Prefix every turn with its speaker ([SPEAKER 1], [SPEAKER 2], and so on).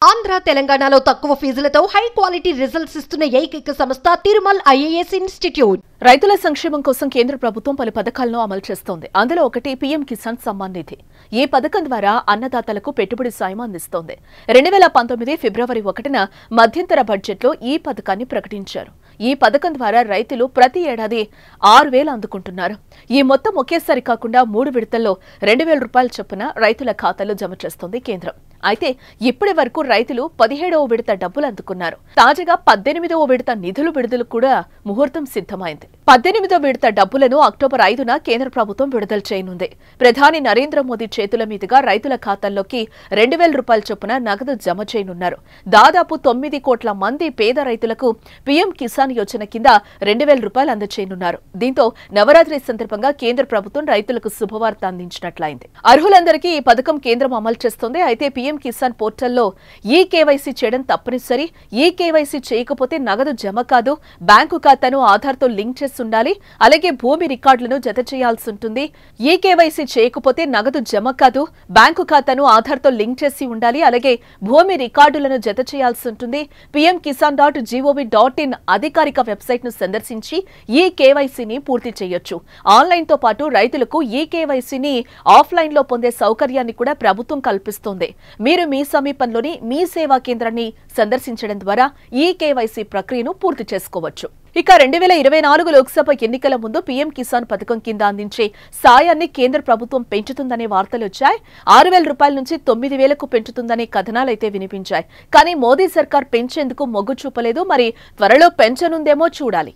[SPEAKER 1] ఆంధ్ర తెలంగాణలో తక్కువ ఫీజులతో high quality results ఇస్తున్న ఏకైక సంస్థ తిరుమల్ ఐఏఎస్ ఇన్స్టిట్యూట్.
[SPEAKER 2] రైతుల సంక్షేమం కోసం కేంద్ర ప్రభుత్వం పలు పథకాలను అమలు చేస్తోంది. అందులో ఒకటి పీఎం కిసాన్ సమ్మాన్ నిధి. ఈ పథకం ద్వారా అన్నదాతలకు పెట్టుబడి సాయం అందిస్తోంది. 2019 ఫిబ్రవరి 1న మధ్యంతర బడ్జెట్లో ఈ పథకాన్ని ప్రకటించారు. ఈ పథకం ద్వారా రైతులు ప్రతి ఏడాది 6,000 అందుకుంటున్నారు. ఈ మొత్తం ఒకేసారి కాకుండా 3 విడతల్లో 2,000 రూపాయల చొప్పున రైతుల ఖాతాలో జమ చేస్తోంది కేంద్రం. అయితే ఇప్పటి వరకు రైతులు 17వ విడత డబ్బులు అందుకున్నారు. తాజాగా 18వ విడత నిధులు విడుదల కూడా ముహూర్తం సిద్ధమైంది. 18వ విడత డబ్బులను అక్టోబర్ 5న కేంద్ర ప్రభుత్వం విడుదల చేయనుంది. ప్రధాని నరేంద్ర మోదీ చేతుల మీదుగా రైతుల ఖాతాల్లోకి 2,000 రూపాయల చొప్పున నగదు జమ చేయనున్నారు. దాదాపు 9 కోట్ల మంది పేద రైతులకు పీఎం కిసాన్ యోజన కింద 2,000 రూపాయలు అందజేయనున్నారు. దీంతో నవరాత్రి సందర్భంగా కేంద్ర ప్రభుత్వం రైతులకు శుభవార్త అందించినట్లయింది. అర్హులందరికీ ఈ పథకం కేంద్రం అమలు చేస్తోంది. అయితే పీఎం కిసాన్ పోర్టల్లో ఈ కేవైసీ చేయడం తప్పనిసరి. ఈ కేవైసీ చేయకపోతే నగదు జమ కాదు. బ్యాంకు ఖాతాను ఆధార్తో లింక్ చేసి ఉండాలి. అలాగే భూమి రికార్డులను జత చేయాల్సి ఉంటుంది. ఈ కేవైసీ చేయకపోతే నగదు జమ కాదు. బ్యాంకు ఖాతాను ఆధార్తో లింక్ చేసి ఉండాలి. అలాగే భూమి రికార్డులను జత చేయాల్సి ఉంటుంది. pmkisan.gov.in అధికారిక వెబ్సైట్ ను సందర్శించి ఈ కేవైసీని పూర్తి చేయొచ్చు. ఆన్లైన్ తో పాటు రైతులకు ఈ కేవైసీని ఆఫ్లైన్ లో పొందే సౌకర్యాన్ని కూడా ప్రభుత్వం కల్పిస్తోంది. మీరు మీ సమీపంలోని మీ సేవా కేంద్రాన్ని సందర్శించడం ద్వారా ఈ కేవైసీ ప్రక్రియను పూర్తి చేసుకోవచ్చు. ఇక 2024 లోక్సభ ఎన్నికల ముందు పీఎం కిసాన్ పథకం కింద అందించే సాయాన్ని కేంద్ర ప్రభుత్వం పెంచుతుందనే వార్తలు వచ్చాయి. 6,000 రూపాయల నుంచి 9,000కు పెంచుతుందనే కథనాలైతే వినిపించాయి. కానీ మోదీ సర్కార్ పెంచేందుకు మొగ్గు చూపలేదు. మరి త్వరలో పెంచనుందేమో చూడాలి.